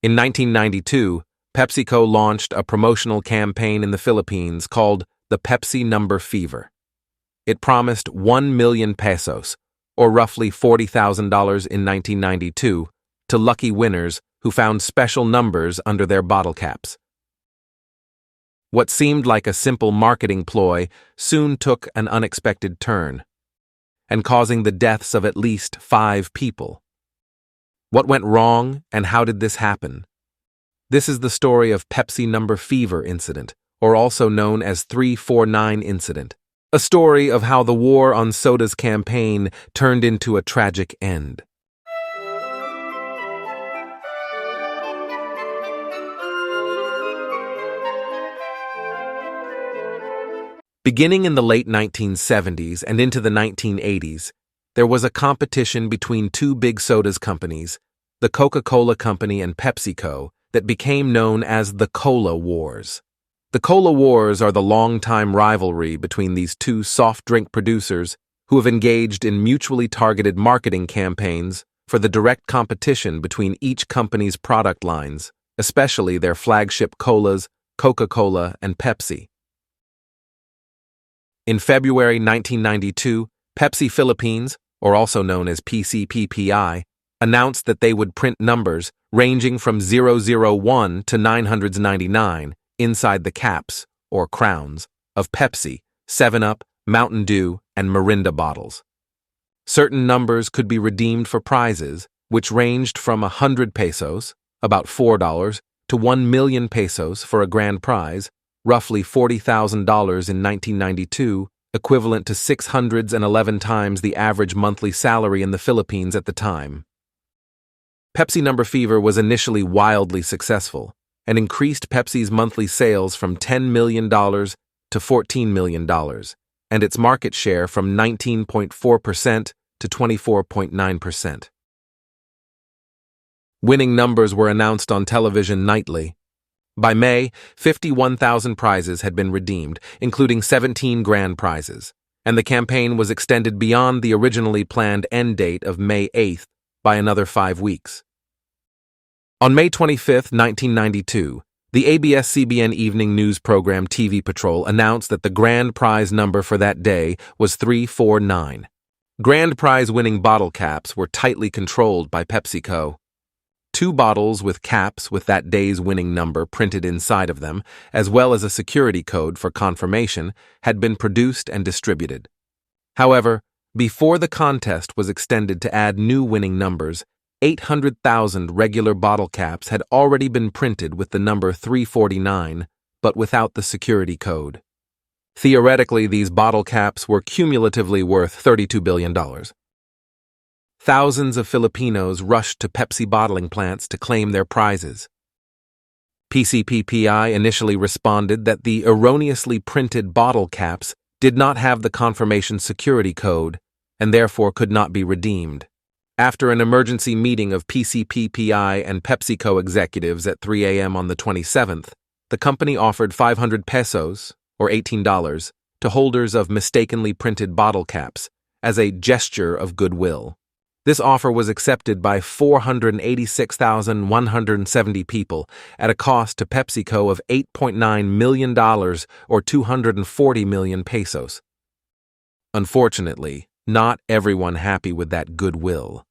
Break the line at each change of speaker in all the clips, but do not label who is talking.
In 1992, PepsiCo launched a promotional campaign in the Philippines called the Pepsi Number Fever. It promised 1 million pesos, or roughly $40,000 in 1992, to lucky winners who found special numbers under their bottle caps. What seemed like a simple marketing ploy soon took an unexpected turn, and causing the deaths of at least 5 people. What went wrong, and how did this happen? This is the story of Pepsi Number Fever incident, or also known as 349 incident, a story of how the war on soda's campaign turned into a tragic end. Beginning in the late 1970s and into the 1980s, there was a competition between two big sodas companies, the Coca-Cola Company and PepsiCo, that became known as the Cola Wars. The Cola Wars are the long-time rivalry between these two soft drink producers who have engaged in mutually targeted marketing campaigns for the direct competition between each company's product lines, especially their flagship colas, Coca-Cola and Pepsi. In February 1992, Pepsi Philippines, or also known as PCPPI, announced that they would print numbers ranging from 001 to 999 inside the caps, or crowns, of Pepsi, 7-Up, Mountain Dew, and Mirinda bottles. Certain numbers could be redeemed for prizes, which ranged from 100 pesos, about $4, to 1 million pesos for a grand prize, roughly $40,000 in 1992, equivalent to 611 times the average monthly salary in the Philippines at the time. Pepsi Number Fever was initially wildly successful and increased Pepsi's monthly sales from $10 million to $14 million, and its market share from 19.4% to 24.9%. Winning numbers were announced on television nightly. By May, 51,000 prizes had been redeemed, including 17 grand prizes, and the campaign was extended beyond the originally planned end date of May 8th by another 5 weeks. On May 25, 1992, the ABS-CBN evening news program TV Patrol announced that the grand prize number for that day was 349. Grand prize winning bottle caps were tightly controlled by PepsiCo. 2 bottles with caps with that day's winning number printed inside of them, as well as a security code for confirmation, had been produced and distributed. However, before the contest was extended to add new winning numbers, 800,000 regular bottle caps had already been printed with the number 349, but without the security code. Theoretically, these bottle caps were cumulatively worth $32 billion. Thousands of Filipinos rushed to Pepsi bottling plants to claim their prizes. PCPPI initially responded that the erroneously printed bottle caps did not have the confirmation security code and therefore could not be redeemed. After an emergency meeting of PCPPI and PepsiCo executives at 3 a.m. on the 27th, the company offered 500 pesos, or $18, to holders of mistakenly printed bottle caps as a gesture of goodwill. This offer was accepted by 486,170 people at a cost to PepsiCo of $8.9 million or 240 million pesos. Unfortunately, not everyone happy with that goodwill.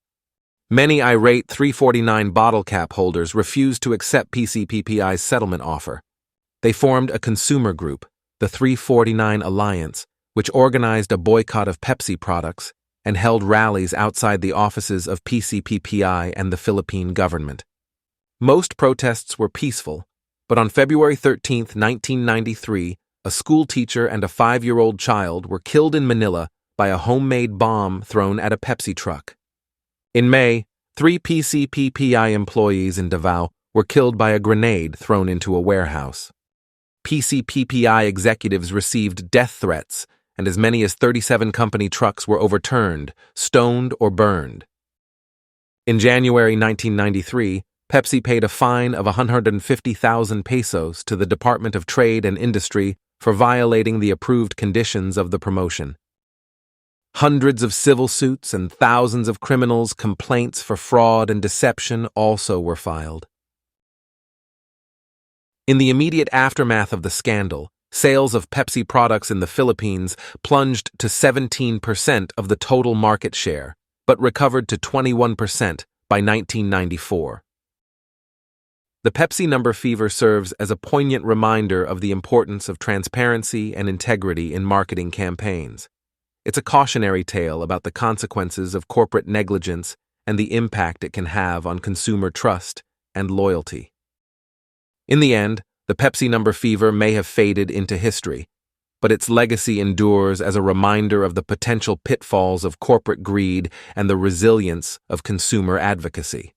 Many irate 349 bottle cap holders refused to accept PCPPI's settlement offer. They formed a consumer group, the 349 Alliance, which organized a boycott of Pepsi products and held rallies outside the offices of PCPPI and the Philippine government. Most protests were peaceful, but on February 13, 1993, a school teacher and a 5-year-old child were killed in Manila by a homemade bomb thrown at a Pepsi truck. In May, 3 PCPPI employees in Davao were killed by a grenade thrown into a warehouse. PCPPI executives received death threats, and as many as 37 company trucks were overturned, stoned, or burned. In January 1993, Pepsi paid a fine of 150,000 pesos to the Department of Trade and Industry for violating the approved conditions of the promotion. Hundreds of civil suits and thousands of criminals' complaints for fraud and deception also were filed. In the immediate aftermath of the scandal, sales of Pepsi products in the Philippines plunged to 17% of the total market share, but recovered to 21% by 1994. The Pepsi number fever serves as a poignant reminder of the importance of transparency and integrity in marketing campaigns. It's a cautionary tale about the consequences of corporate negligence and the impact it can have on consumer trust and loyalty. In the end, the Pepsi number fever may have faded into history, but its legacy endures as a reminder of the potential pitfalls of corporate greed and the resilience of consumer advocacy.